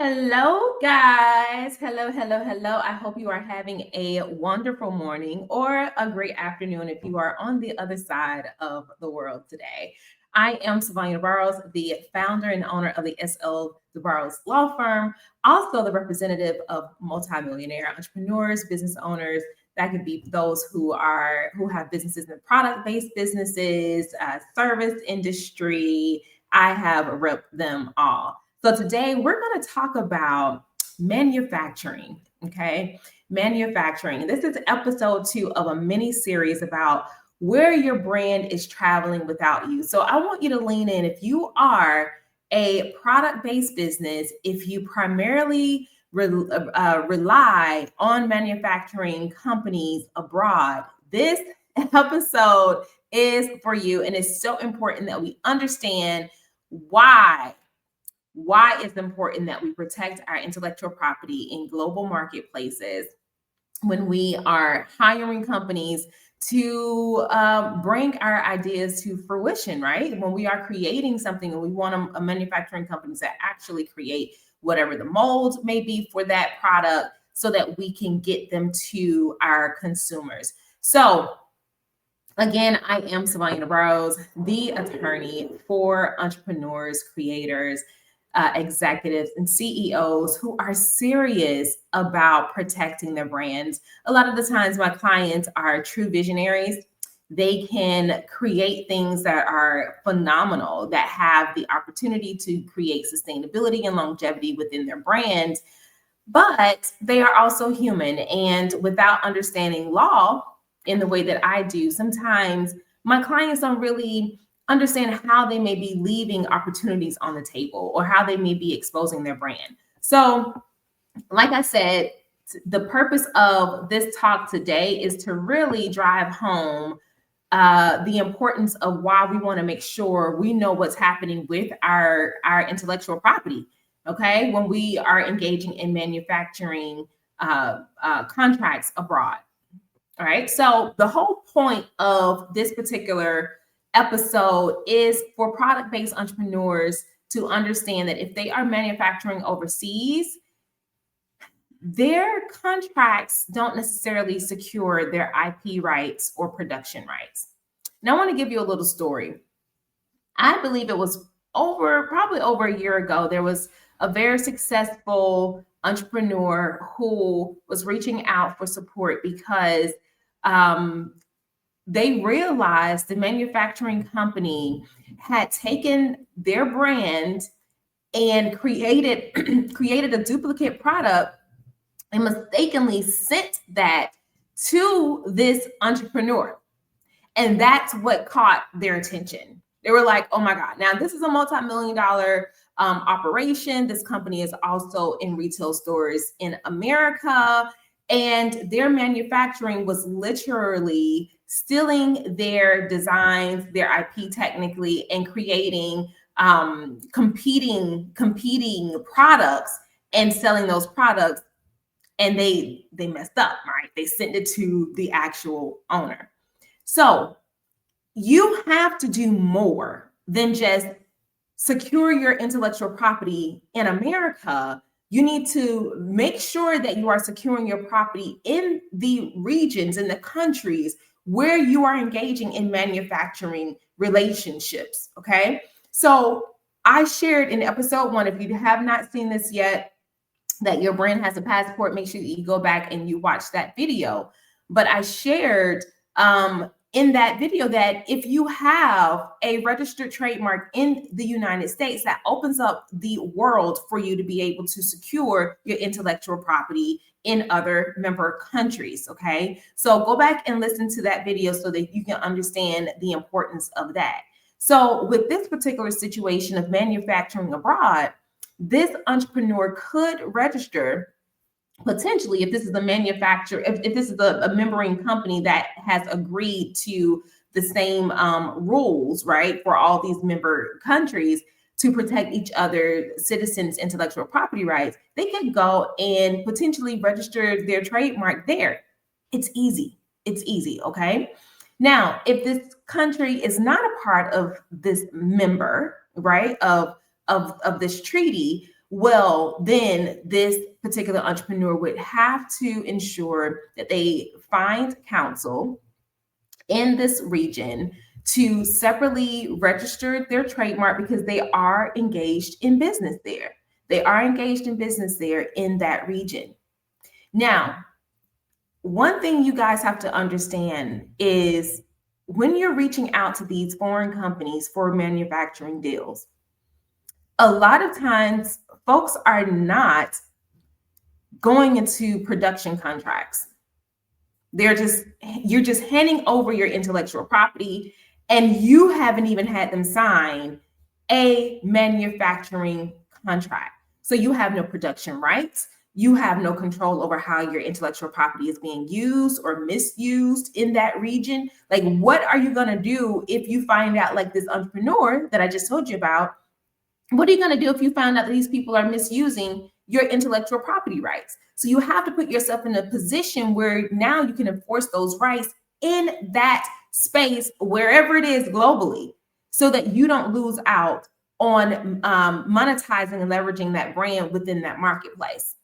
Hello, guys. Hello, hello, hello. I hope you are having a wonderful morning or a great afternoon if you are on the other side of the world today. I am Savannah Burrows, the founder and owner of the SL Burrows Law Firm, also the representative of multimillionaire entrepreneurs, business owners. That could be those who have businesses in product-based businesses, service industry. I have repped them all. So today we're going to talk about manufacturing. Okay. Manufacturing. This is episode 2 of a mini series about where your brand is traveling without you. So I want you to lean in. If you are a product based business, if you primarily rely on manufacturing companies abroad, this episode is for you. And it's so important that we understand why it's important that we protect our intellectual property in global marketplaces when we are hiring companies to bring our ideas to fruition, right? When we are creating something and we want a manufacturing companies that actually create whatever the mold may be for that product so that we can get them to our consumers. So again, I am Savannah Burrows, the attorney for entrepreneurs, creators, executives, and CEOs who are serious about protecting their brands. A lot of the times, my clients are true visionaries. They can create things that are phenomenal, that have the opportunity to create sustainability and longevity within their brand. But they are also human. And without understanding law in the way that I do, sometimes my clients don't really understand how they may be leaving opportunities on the table or how they may be exposing their brand. So, like I said, the purpose of this talk today is to really drive home the importance of why we want to make sure we know what's happening with our intellectual property. Okay, when we are engaging in manufacturing contracts abroad. All right. So the whole point of this particular episode is for product-based entrepreneurs to understand that if they are manufacturing overseas, their contracts don't necessarily secure their IP rights or production rights. Now, I want to give you a little story. I believe it was probably over a year ago, there was a very successful entrepreneur who was reaching out for support because um, they realized the manufacturing company had taken their brand and created a duplicate product and mistakenly sent that to this entrepreneur. And that's what caught their attention. They were like, oh my God, now this is a multi-million-dollar operation. This company is also in retail stores in America. And their manufacturing was literally stealing their designs, their IP technically, and creating competing products and selling those products. And they messed up, right? They sent it to the actual owner. So you have to do more than just secure your intellectual property in America. You need to make sure that you are securing your property in the regions, in the countries where you are engaging in manufacturing relationships. Okay. So I shared in episode 1, if you have not seen this yet, that your brand has a passport, make sure that you go back and you watch that video. But I shared in that video that if you have a registered trademark in the United States, that opens up the world for you to be able to secure your intellectual property in other member countries. Okay, so go back and listen to that video so that you can understand the importance of that. So with this particular situation of manufacturing abroad, this entrepreneur could register potentially, if this is a manufacturer, if this is a membering company that has agreed to the same rules, right, for all these member countries to protect each other citizens' intellectual property rights, they could go and potentially register their trademark there. It's easy. It's easy. Okay. Now, if this country is not a part of this member, right, of this treaty, well, then this particular entrepreneur would have to ensure that they find counsel in this region to separately register their trademark because they are engaged in business there. They are engaged in business there in that region. Now, one thing you guys have to understand is when you're reaching out to these foreign companies for manufacturing deals, a lot of times folks are not going into production contracts. You're just handing over your intellectual property, and you haven't even had them sign a manufacturing contract. So you have no production rights. You have no control over how your intellectual property is being used or misused in that region. Like, what are you going to do if you find out, like this entrepreneur that I just told you about? What are you going to do if you find out that these people are misusing your intellectual property rights? So you have to put yourself in a position where now you can enforce those rights in that space, wherever it is globally, so that you don't lose out on monetizing and leveraging that brand within that marketplace.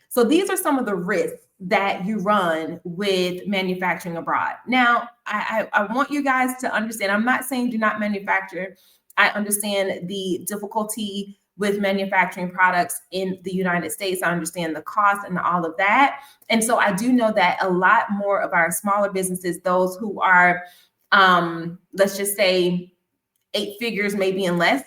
So these are some of the risks that you run with manufacturing abroad. Now, I want you guys to understand, I'm not saying do not manufacture. I understand the difficulty with manufacturing products in the United States. I understand the cost and all of that. And so I do know that a lot more of our smaller businesses, those who are, let's just say 8 figures, maybe and less,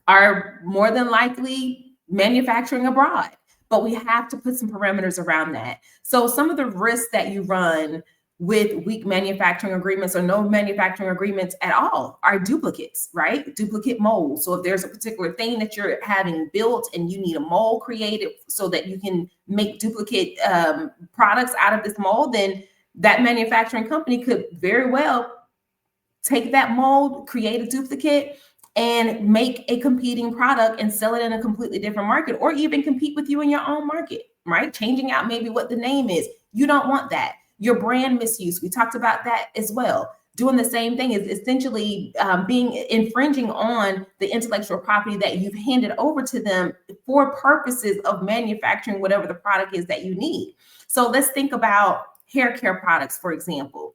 are more than likely manufacturing abroad. But we have to put some parameters around that. So some of the risks that you run with weak manufacturing agreements or no manufacturing agreements at all are duplicates, right? Duplicate molds. So if there's a particular thing that you're having built and you need a mold created so that you can make duplicate products out of this mold, then that manufacturing company could very well take that mold, create a duplicate, and make a competing product and sell it in a completely different market, or even compete with you in your own market, right? Changing out maybe what the name is. You don't want that. Your brand misuse, we talked about that as well. Doing the same thing is essentially infringing on the intellectual property that you've handed over to them for purposes of manufacturing whatever the product is that you need. So let's think about hair care products, for example,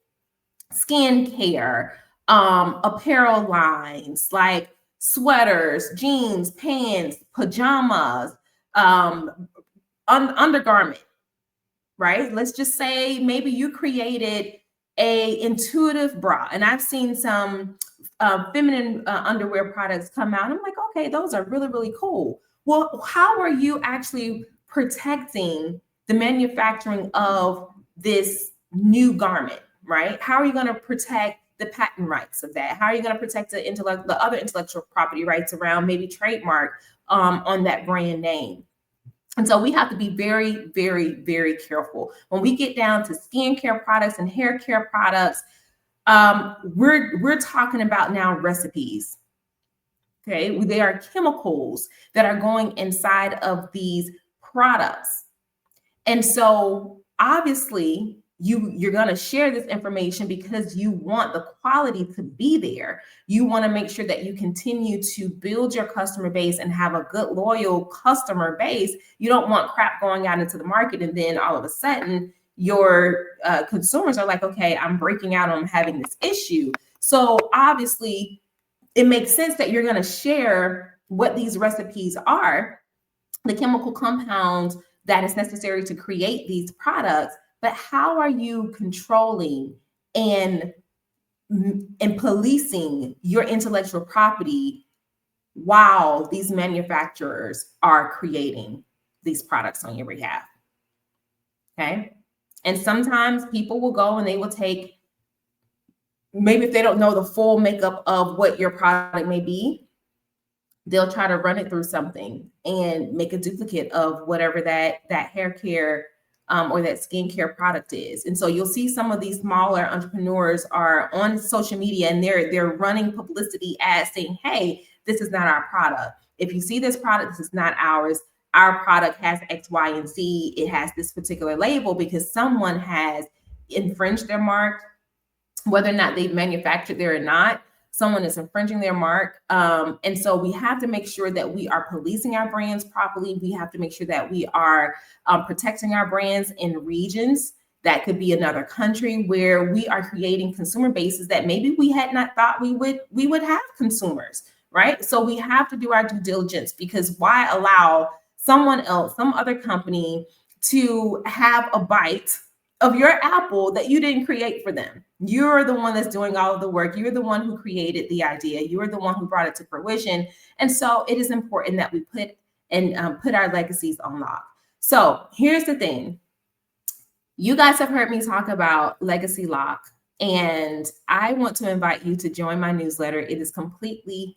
skin care, apparel lines like sweaters, jeans, pants, pajamas, undergarment, right? Let's just say maybe you created a intuitive bra, and I've seen some feminine underwear products come out. I'm like, okay, those are really, really cool. Well, how are you actually protecting the manufacturing of this new garment, right? How are you going to protect the patent rights of that? How are you going to protect the other intellectual property rights around maybe trademark on that brand name? And so we have to be very, very, very careful. When we get down to skincare products and hair care products, we're talking about now recipes. Okay, they are chemicals that are going inside of these products. And so obviously you're going to share this information because you want the quality to be there. You want to make sure that you continue to build your customer base and have a good, loyal customer base. You don't want crap going out into the market and then all of a sudden your consumers are like, okay, I'm breaking out, I'm having this issue. So obviously it makes sense that you're going to share what these recipes are, the chemical compounds that is necessary to create these products. But how are you controlling and policing your intellectual property while these manufacturers are creating these products on your behalf? Okay. And sometimes people will go and they will take, maybe if they don't know the full makeup of what your product may be, they'll try to run it through something and make a duplicate of whatever that hair care or that skincare product is. And so you'll see some of these smaller entrepreneurs are on social media and they're running publicity ads saying, hey, this is not our product. If you see this product, this is not ours. Our product has X, Y, and Z. It has this particular label because someone has infringed their mark, whether or not they've manufactured there or not. someone is infringing their mark. And so we have to make sure that we are policing our brands properly. We have to make sure that we are protecting our brands in regions. That could be another country where we are creating consumer bases that maybe we had not thought we would have consumers, right? So we have to do our due diligence, because why allow someone else, some other company, to have a bite of your apple that you didn't create for them? You're the one that's doing all of the work. You're the one who created the idea. You're the one who brought it to fruition. And so it is important that we put our legacies on lock. So here's the thing. You guys have heard me talk about Legacy Lock, and I want to invite you to join my newsletter. It is completely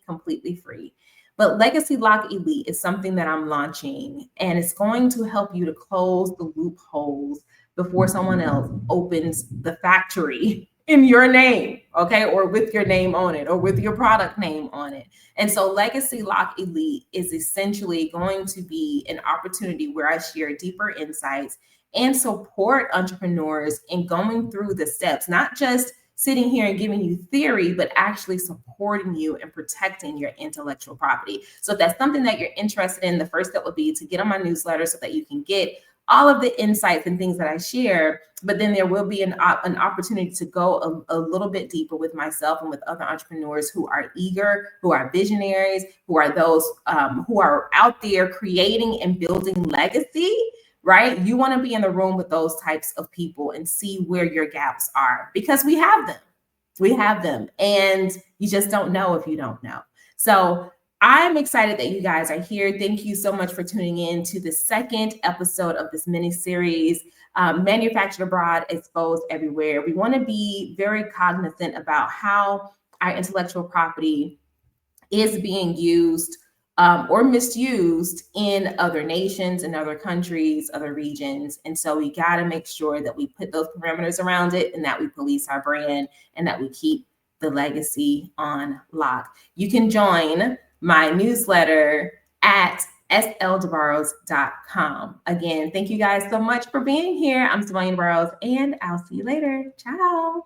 free. But Legacy Lock Elite is something that I'm launching, and it's going to help you to close the loopholes before someone else opens the factory in your name, okay, or with your name on it, or with your product name on it. And so Legacy Lock Elite is essentially going to be an opportunity where I share deeper insights and support entrepreneurs in going through the steps, not just sitting here and giving you theory, but actually supporting you and protecting your intellectual property. So if that's something that you're interested in, the first step would be to get on my newsletter so that you can get all of the insights and things that I share. But then there will be an opportunity to go a little bit deeper with myself and with other entrepreneurs who are eager, who are visionaries, who are those who are out there creating and building legacy. Right? You want to be in the room with those types of people and see where your gaps are, because we have them. We have them. And you just don't know if you don't know. So I'm excited that you guys are here. Thank you so much for tuning in to the second episode of this mini series, Manufactured Abroad, Exposed Everywhere. We want to be very cognizant about how our intellectual property is being used or misused in other nations, in other countries, other regions. And so we got to make sure that we put those parameters around it, and that we police our brand, and that we keep the legacy on lock. You can join my newsletter at sldebarros.com. Again, thank you guys so much for being here. I'm Sylvania Barrows, and I'll see you later. Ciao.